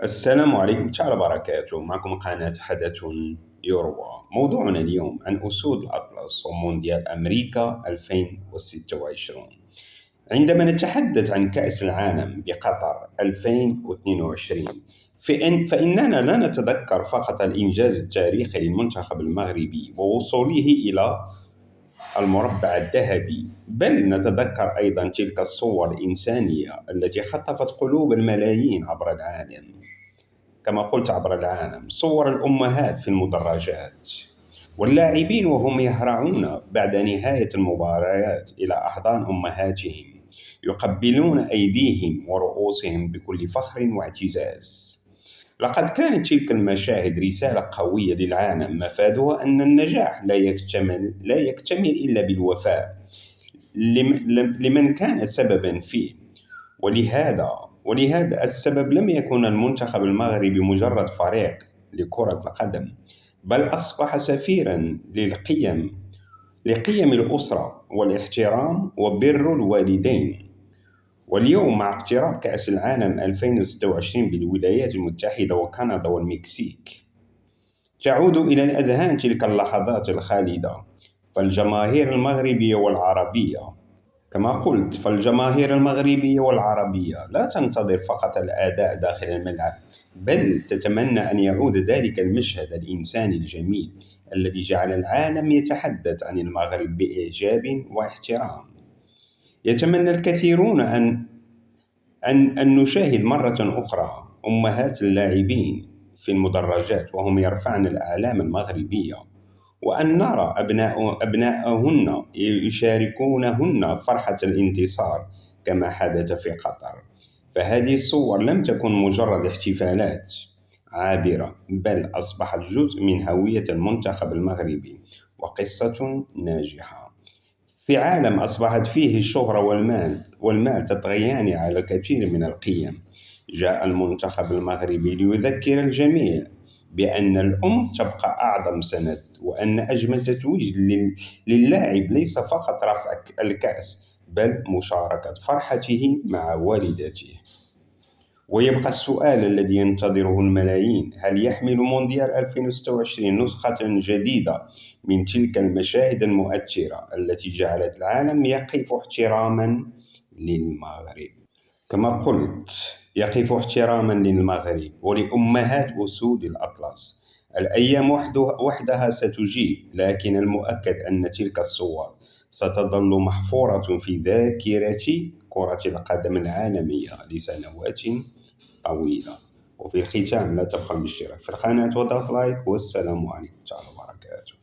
السلام عليكم تعالى بركاته. معكم قناة حدث يروى. موضوعنا اليوم عن أسود الأطلس ومونديال أمريكا 2026. عندما نتحدث عن كأس العالم بقطر 2022 فإننا لا نتذكر فقط الإنجاز التاريخي للمنتخب المغربي ووصوله إلى المربع الذهبي، بل نتذكر أيضا تلك الصور الإنسانية التي خطفت قلوب الملايين عبر العالم. كما قلت عبر العالم، صور الأمهات في المدرجات واللاعبين وهم يهرعون بعد نهاية المباريات إلى أحضان أمهاتهم، يقبلون أيديهم ورؤوسهم بكل فخر واعتزاز. لقد كانت تلك المشاهد رسالة قوية للعالم، مفادها أن النجاح لا يكتمل إلا بالوفاء لمن كان سببا فيه. ولهذا السبب لم يكن المنتخب المغربي مجرد فريق لكرة القدم، بل أصبح سفيرا لقيم الأسرة والاحترام وبر الوالدين. واليوم مع اقتراب كأس العالم 2026 بالولايات المتحدة وكندا والمكسيك، تعود إلى الأذهان تلك اللحظات الخالدة. فالجماهير المغربية والعربية لا تنتظر فقط الأداء داخل الملعب، بل تتمنى أن يعود ذلك المشهد الإنساني الجميل الذي جعل العالم يتحدث عن المغرب بإعجاب واحترام. يتمنى الكثيرون أن نشاهد مرة أخرى أمهات اللاعبين في المدرجات وهم يرفعن الأعلام المغربية، وأن نرى أبناءهن يشاركونهن فرحة الانتصار كما حدث في قطر. فهذه الصور لم تكن مجرد احتفالات عابرة، بل أصبحت جزء من هوية المنتخب المغربي وقصة ناجحة في عالم أصبحت فيه الشهرة والمال تطغيان على الكثير من القيم. جاء المنتخب المغربي ليذكر الجميع بأن الأم تبقى أعظم سند، وأن أجمل تتويج للاعب ليس فقط رفع الكأس، بل مشاركة فرحته مع والدته. ويبقى السؤال الذي ينتظره الملايين: هل يحمل مونديال 2026 نسخة جديدة من تلك المشاهد المؤثرة التي جعلت العالم يقف احتراما للمغرب؟ كما قلت، يقف احتراما للمغرب ولأمهات أسود الأطلس. الأيام وحدها ستجيب، لكن المؤكد أن تلك الصور ستظل محفورة في ذاكرة كرة القدم العالمية لسنوات طويلة. وفي الختام، لا تبخل بالاشتراك في القناة وضغط لايك، والسلام عليكم ورحمة الله وبركاته.